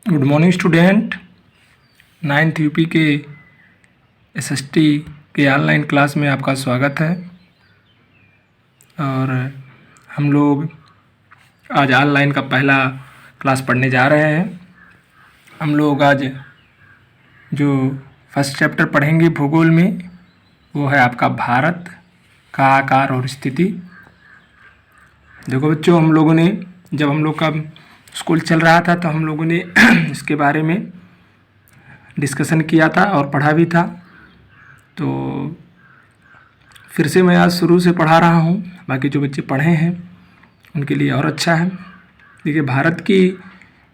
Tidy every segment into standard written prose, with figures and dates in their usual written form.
Good morning student. Ninth UP के SST के online class में आपका स्वागत है। और हम लोग आज ऑनलाइन का पहला क्लास पढ़ने जा रहे हैं। हम लोग आज जो फर्स्ट चैप्टर पढ़ेंगे भूगोल में वो है आपका भारत का आकार और स्थिति। देखो बच्चों, जब हम लोग का स्कूल चल रहा था तो हम लोगों ने इसके बारे में डिस्कशन किया था और पढ़ा भी था। तो फिर से मैं आज शुरू से पढ़ा रहा हूँ, बाकी जो बच्चे पढ़े हैं उनके लिए और अच्छा है। देखिए, भारत की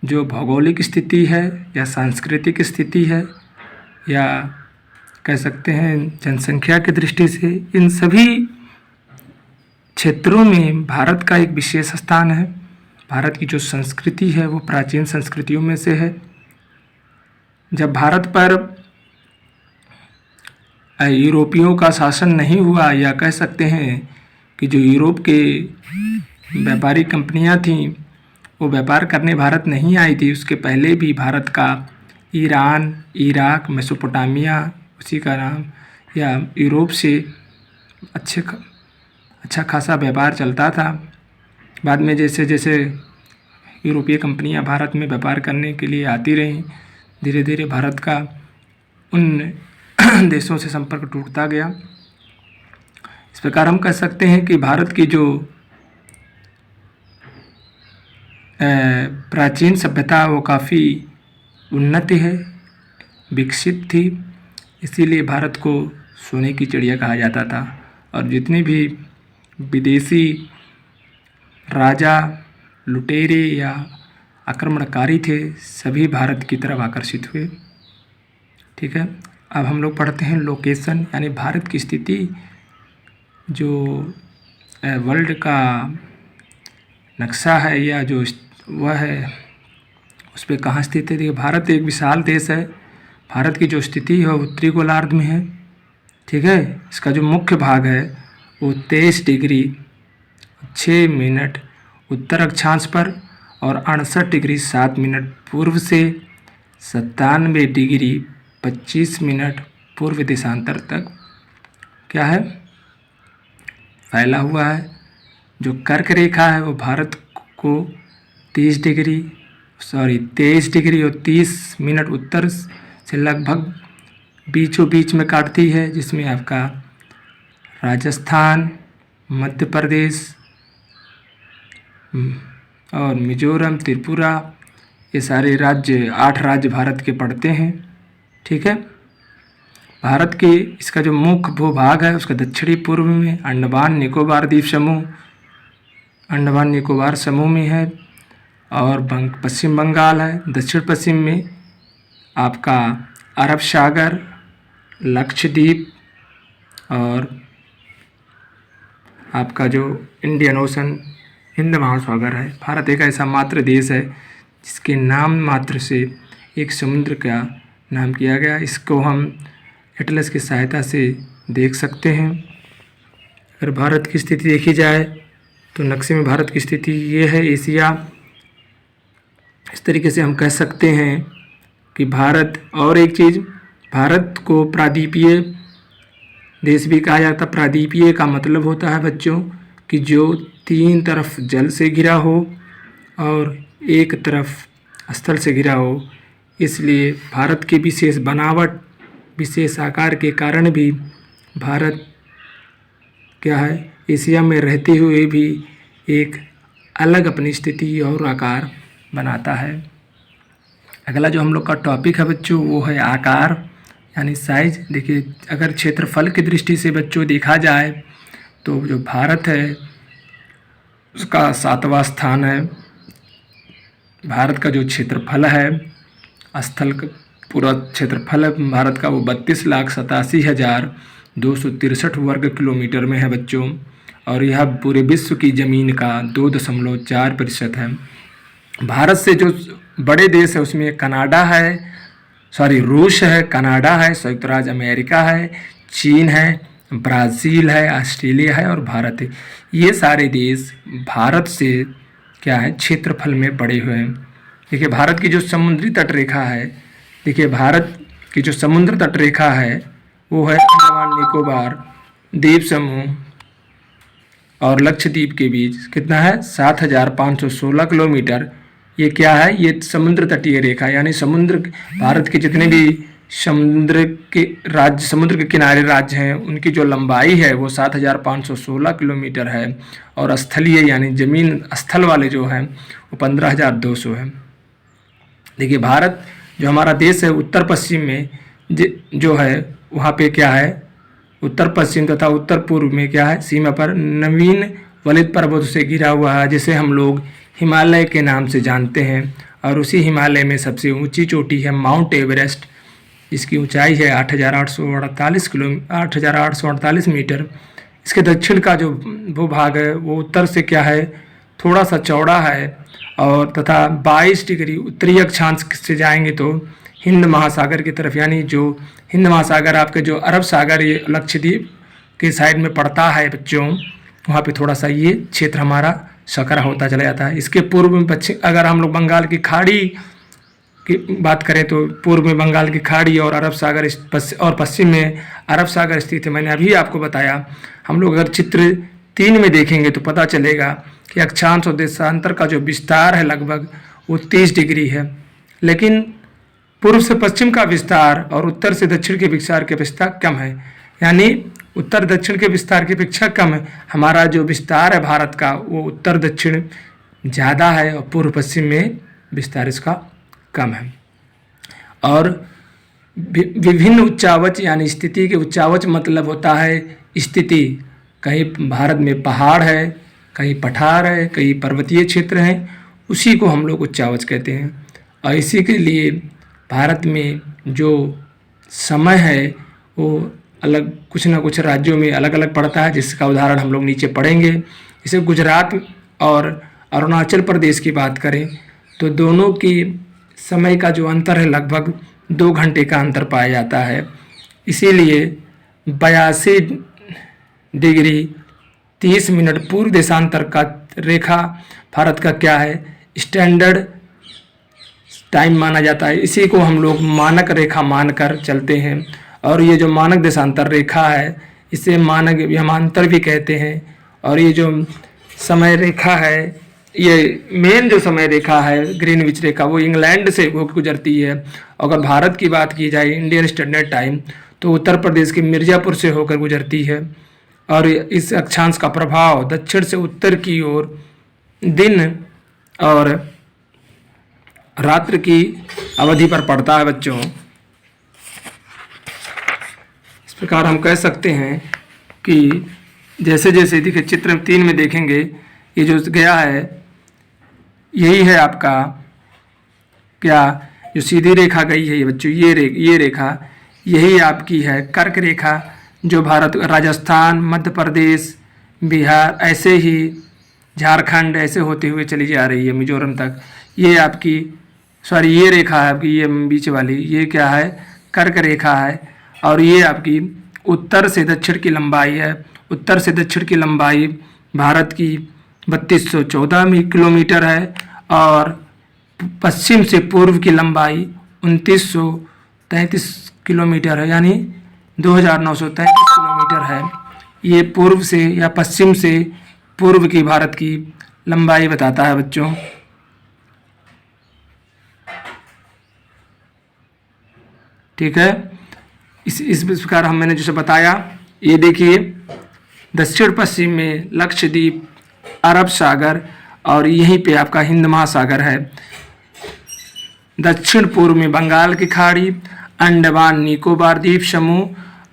जो भौगोलिक स्थिति है या सांस्कृतिक स्थिति है या कह सकते हैं जनसंख्या की दृष्टि से, इन सभी क्षेत्रों में भारत का एक विशेष स्थान है। भारत की जो संस्कृति है वो प्राचीन संस्कृतियों में से है। जब भारत पर यूरोपियों का शासन नहीं हुआ, या कह सकते हैं कि जो यूरोप के व्यापारी कंपनियां थीं वो व्यापार करने भारत नहीं आई थी, उसके पहले भी भारत का ईरान, इराक, मेसोपोटामिया, उसी का नाम, या यूरोप से अच्छा खासा व्यापार चलता था। बाद में जैसे जैसे यूरोपीय कंपनियां भारत में व्यापार करने के लिए आती रहीं, धीरे धीरे भारत का उन देशों से संपर्क टूटता गया। इस प्रकार हम कह सकते हैं कि भारत की जो प्राचीन सभ्यता वो काफ़ी उन्नत है, विकसित थी। इसीलिए भारत को सोने की चिड़िया कहा जाता था। और जितने भी विदेशी राजा, लुटेरे या आक्रमणकारी थे, सभी भारत की तरफ आकर्षित हुए। ठीक है, अब हम लोग पढ़ते हैं लोकेशन, यानी भारत की स्थिति जो वर्ल्ड का नक्शा है या जो वह है उस पर कहाँ स्थित है। देखिए, भारत एक विशाल देश है। भारत की जो स्थिति है उत्तरी गोलार्ध में है। ठीक है, इसका जो मुख्य भाग है वो 23 डिग्री 6 मिनट उत्तर अक्षांश पर और 68 डिग्री 7 मिनट पूर्व से 97 डिग्री 25 मिनट पूर्व देशांतर तक क्या है, फैला हुआ है। जो कर्क रेखा है वो भारत को 23 डिग्री और 30 मिनट उत्तर से लगभग बीचों बीच में काटती है, जिसमें आपका राजस्थान, मध्य प्रदेश और मिजोरम, त्रिपुरा, ये सारे राज्य 8 राज्य भारत के पड़ते हैं। ठीक है, भारत के इसका जो मुख्य भूभाग है उसका दक्षिणी पूर्व में अंडमान निकोबार द्वीप समूह, अंडमान निकोबार समूह में है, और पश्चिम बंगाल है। दक्षिण पश्चिम में आपका अरब सागर, लक्षद्वीप और आपका जो इंडियन ओशन, हिंद महासागर है। भारत एक ऐसा मात्र देश है जिसके नाम मात्र से एक समुद्र का नाम किया गया। इसको हम एटलस की सहायता से देख सकते हैं। अगर भारत की स्थिति देखी जाए तो नक्शे में भारत की स्थिति ये है, एशिया। इस तरीके से हम कह सकते हैं कि भारत, और एक चीज़, भारत को प्रायद्वीपीय देश भी कहा जाता है। प्रायद्वीपीय का मतलब होता है बच्चों कि जो 3 तरफ जल से घिरा हो और एक तरफ स्थल से घिरा हो। इसलिए भारत की विशेष बनावट, विशेष आकार के कारण भी भारत क्या है, एशिया में रहते हुए भी एक अलग अपनी स्थिति और आकार बनाता है। अगला जो हम लोग का टॉपिक है बच्चों वो है आकार यानी साइज। देखिए, अगर क्षेत्रफल की दृष्टि से बच्चों देखा जाए तो जो भारत है उसका 7वां स्थान है। भारत का जो क्षेत्रफल है, स्थल का पूरा क्षेत्रफल है भारत का, वो 32,87,263 वर्ग किलोमीटर में है बच्चों। और यह पूरे विश्व की ज़मीन का 2.4% है। भारत से जो बड़े देश है उसमें रूस है, कनाडा है, संयुक्त राज्य अमेरिका है, चीन है, ब्राज़ील है, ऑस्ट्रेलिया है और भारत है। ये सारे देश भारत से क्या है, क्षेत्रफल में बड़े हुए हैं। देखिए भारत की जो समुद्री तट रेखा है, देखिए भारत की जो समुद्र तट रेखा है वो है अंडमान निकोबार द्वीप समूह और लक्षद्वीप के बीच कितना है 7,516 किलोमीटर। ये क्या है, ये समुद्र तटीय रेखा, यानी समुद्र, भारत के जितने भी समुद्र के राज्य, समुद्र के किनारे राज्य हैं, उनकी जो लंबाई है वो 7,516 किलोमीटर है और स्थलीय यानी जमीन स्थल वाले जो हैं वो 15,200 है। देखिए भारत जो हमारा देश है उत्तर पश्चिम में जो है वहाँ पे क्या है, उत्तर पश्चिम तथा उत्तर पूर्व में क्या है, सीमा पर नवीन वलित पर्वतों से घिरा हुआ है जिसे हम लोग हिमालय के नाम से जानते हैं। और उसी हिमालय में सबसे ऊंची चोटी है माउंट एवरेस्ट, इसकी ऊंचाई है 8,848 मीटर। इसके दक्षिण का जो भूभाग है वो उत्तर से क्या है, थोड़ा सा चौड़ा है और तथा 22 डिग्री उत्तरी अक्षांश से जाएंगे तो हिंद महासागर की तरफ, यानी जो हिंद महासागर आपके जो अरब सागर ये लक्षद्वीप के साइड में पड़ता है बच्चों, वहाँ पे थोड़ा सा ये क्षेत्र हमारा सकरा होता चला जाता है। इसके पूर्व में पश्चिम, अगर हम लोग बंगाल की खाड़ी की बात करें तो पूर्व में बंगाल की खाड़ी और अरब सागर और पश्चिम में अरब सागर स्थित है। मैंने अभी आपको बताया। हम लोग अगर चित्र 3 में देखेंगे तो पता चलेगा कि अक्षांश और देशांतर का जो विस्तार है लगभग वो 30 डिग्री है, लेकिन पूर्व से पश्चिम का विस्तार और उत्तर से दक्षिण के विस्तार की अपेक्षा कम है, यानी उत्तर दक्षिण के विस्तार की अपेक्षा कम है। हमारा जो विस्तार है भारत का वो उत्तर दक्षिण ज़्यादा है और पूर्व पश्चिम में विस्तार इसका कम है। और विभिन्न उच्चावच यानी स्थिति के उच्चावच मतलब होता है स्थिति, कहीं भारत में पहाड़ है, कहीं पठार है, कहीं पर्वतीय क्षेत्र हैं, उसी को हम लोग उच्चावच कहते हैं। और इसी के लिए भारत में जो समय है वो अलग, कुछ ना कुछ राज्यों में अलग अलग पड़ता है, जिसका उदाहरण हम लोग नीचे पढ़ेंगे। जैसे गुजरात और अरुणाचल प्रदेश की बात करें तो दोनों की समय का जो अंतर है लगभग 2 घंटे का अंतर पाया जाता है। इसीलिए 82 डिग्री 30 मिनट पूर्व देशांतर का रेखा भारत का क्या है, स्टैंडर्ड टाइम माना जाता है। इसी को हम लोग मानक रेखा मानकर चलते हैं। और ये जो मानक देशांतर रेखा है इसे मानक विमांतर भी कहते हैं। और ये जो समय रेखा है, ये मेन जो समय रेखा है ग्रीनविच रेखा, वो इंग्लैंड से होकर गुजरती है। अगर भारत की बात की जाए इंडियन स्टैंडर्ड टाइम तो उत्तर प्रदेश के मिर्ज़ापुर से होकर गुजरती है। और इस अक्षांश का प्रभाव दक्षिण से उत्तर की ओर दिन और रात्रि की अवधि पर पड़ता है बच्चों। इस प्रकार हम कह सकते हैं कि जैसे जैसे देखिए चित्र 3 में देखेंगे, ये जो गया है यही है आपका क्या, जो सीधी रेखा गई है ये बच्चों, ये रेखा यही आपकी है कर्क रेखा, जो भारत राजस्थान, मध्य प्रदेश, बिहार, ऐसे ही झारखंड ऐसे होते हुए चली जा रही है मिजोरम तक। ये आपकी ये रेखा है आपकी, ये बीच वाली, ये क्या है, कर्क रेखा है। और ये आपकी उत्तर से दक्षिण की लंबाई है। उत्तर से दक्षिण की लंबाई भारत की 3214 किलोमीटर है और पश्चिम से पूर्व की लंबाई 2933 किलोमीटर है, यानी 2933 किलोमीटर है। ये पूर्व से या पश्चिम से पूर्व की भारत की लंबाई बताता है बच्चों। ठीक है, इस प्रकार मैंने जैसे बताया, ये देखिए दक्षिण पश्चिम में लक्षद्वीप, अरब सागर और यहीं पे आपका हिंद महासागर है। दक्षिण पूर्व में बंगाल की खाड़ी, अंडमान निकोबार द्वीप समूह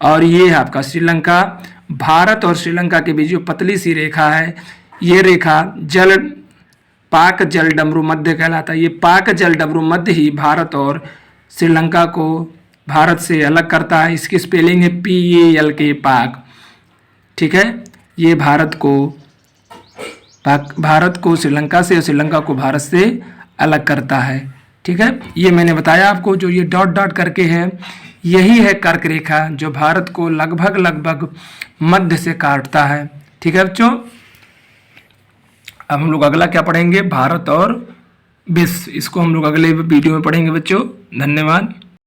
और ये है आपका श्रीलंका। भारत और श्रीलंका के बीच जो पतली सी रेखा है, ये रेखा पाक जल डमरू मध्य कहलाता है। ये पाक जल डमरू मध्य ही भारत और श्रीलंका को भारत से अलग करता है। इसकी स्पेलिंग है PALK, पाक। ठीक है, ये भारत को श्रीलंका से और श्रीलंका को भारत से अलग करता है। ठीक है, ये मैंने बताया आपको, जो ये डॉट डॉट करके है यही है कर्क रेखा, जो भारत को लगभग मध्य से काटता है। ठीक है बच्चों, अब हम लोग अगला क्या पढ़ेंगे, भारत और बस इसको हम लोग अगले वीडियो में पढ़ेंगे बच्चों। धन्यवाद।